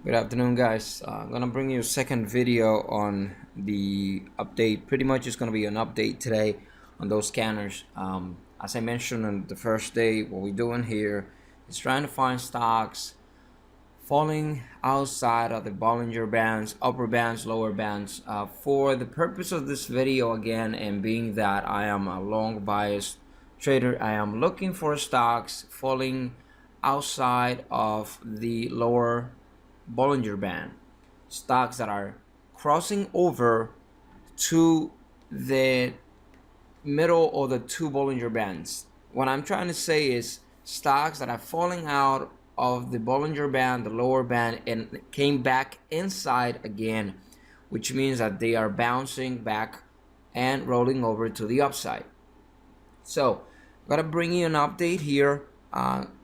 Good afternoon, guys. I'm gonna bring you a second video on the update. Pretty much, it's gonna be an update today on those scanners. As I mentioned on the first day, what we're doing here is trying to find stocks falling outside of the Bollinger Bands, upper bands, lower bands. For the purpose of this video, again, and being that I am a long biased trader, I am looking for stocks falling outside of the lower Bollinger Band, stocks that are crossing over to the middle of the two Bollinger Bands. What I'm trying to say is stocks that are falling out of the Bollinger Band, the lower band, and came back inside again, which means that they are bouncing back and rolling over to the upside. So, I'm gonna bring you an update here.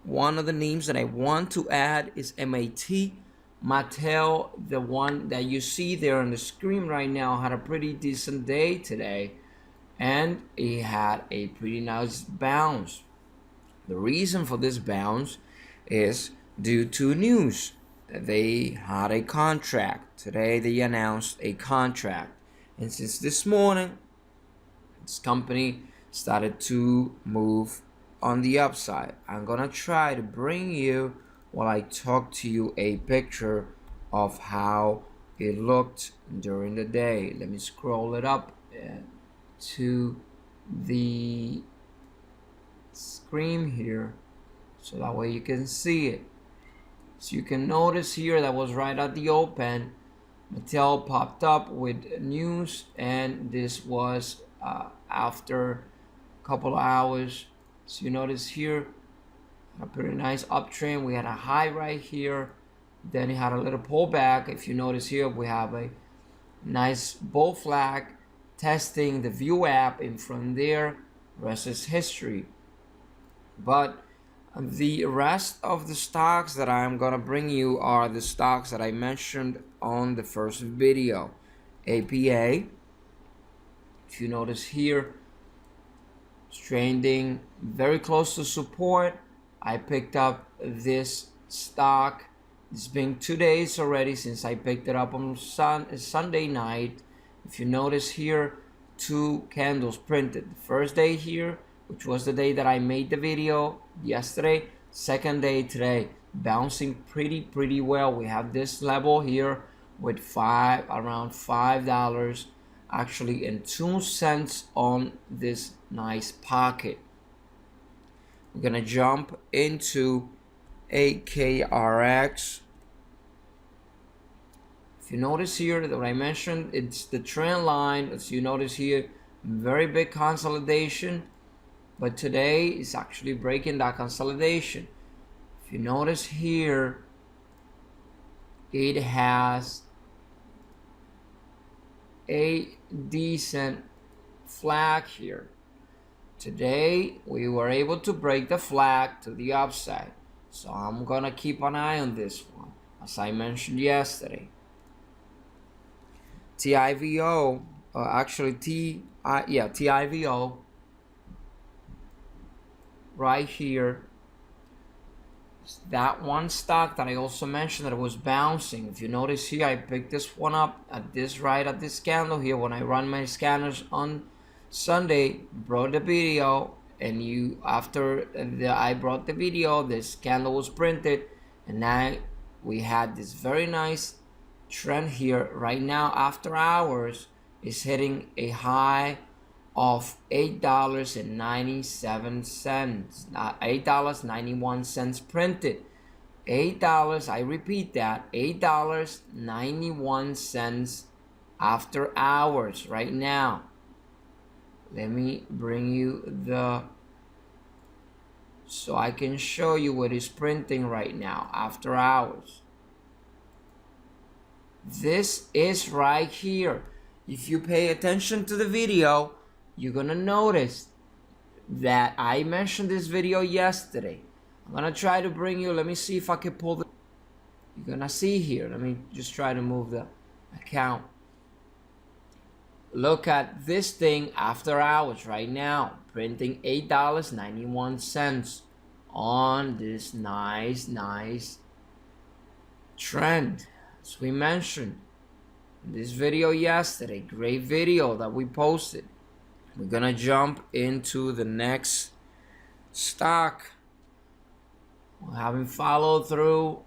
One of the names that I want to add is MAT. Mattel, the one that you see there on the screen right now, had a pretty decent day today, and it had a pretty nice bounce. The reason for this bounce is due to news. They had a contract. Today they announced a contract. And since this morning, this company started to move on the upside. I'm gonna try to bring you, while I talk to you, a picture of how it looked during the day. Let me scroll it up to the screen here so that way you can see it. So you can notice here that was right at the open. Mattel popped up with news, and this was after a couple of hours. So you notice here a pretty nice uptrend. We had a high right here, then it had a little pullback. If you notice here, we have a nice bull flag testing the view app, and from there rest is history. But the rest of the stocks that I'm gonna bring you are the stocks that I mentioned on the first video. APA, if you notice here, it's trending very close to support. I picked up this stock. It's been 2 days already since I picked it up on Sunday night. If you notice here, two candles printed. The first day here, which was the day that I made the video yesterday. Second day today, bouncing pretty well. We have this level here with around $5 actually, and 2 cents on this nice pocket. We're gonna jump into AKRX. If you notice here that what I mentioned, it's the trend line. As you notice here, very big consolidation, but today it's actually breaking that consolidation. If you notice here, it has a decent flag here. Today we were able to break the flag to the upside, so I'm gonna keep an eye on this one, as I mentioned yesterday. TIVO, actually TIVO right here. That one stock that I also mentioned that it was bouncing. If you notice here, I picked this one up at this candle here when I run my scanners on Sunday, brought the video, and I brought the video, this candle was printed, and now we had this very nice trend here. Right now, after hours, is hitting a high of $8.97, $8.91 printed. $8, I repeat that, $8.91 after hours right now. Let me bring you so I can show you what is printing right now after hours. This is right here. If you pay attention to the video, you're gonna notice that I mentioned this video yesterday. I'm gonna try to bring you, let me see if I can pull you're gonna see here, let me just try to move the account. Look at this thing after hours right now, printing $8.91 on this nice trend, as we mentioned in this video yesterday, great video that we posted. We're gonna jump into the next stock. We haven't followed through,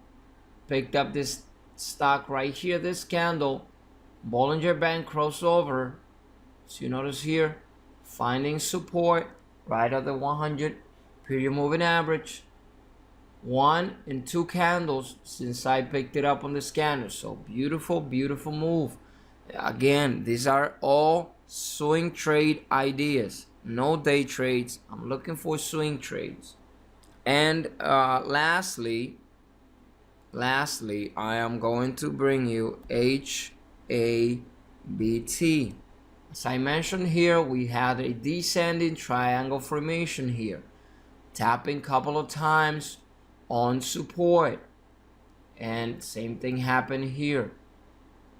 picked up this stock right here, this candle, Bollinger Band crossover. So you notice here, finding support right at the 100 period moving average. 1 and 2 candles since I picked it up on the scanner. So beautiful, beautiful move. Again, these are all swing trade ideas, no day trades. I'm looking for swing trades. And lastly, I am going to bring you HABT. As I mentioned here, we had a descending triangle formation here, tapping a couple of times on support, and same thing happened here.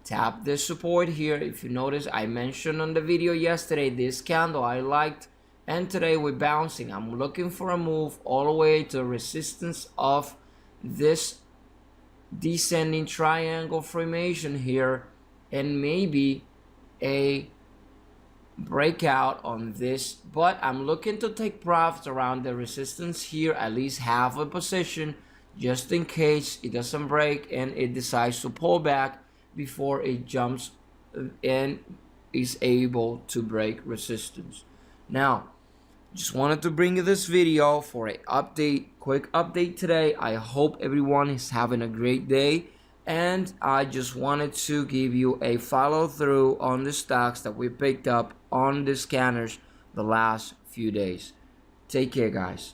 Tap this support here. If you notice, I mentioned on the video yesterday, this candle I liked, and today we're bouncing. I'm looking for a move all the way to resistance of this descending triangle formation here, and maybe a breakout on this, but I'm looking to take profits around the resistance here, at least half a position, just in case it doesn't break and it decides to pull back before it jumps and is able to break resistance. Now, just wanted to bring you this video for a quick update today. I hope everyone is having a great day, and I just wanted to give you a follow through on the stocks that we picked up on the scanners the last few days. Take care, guys.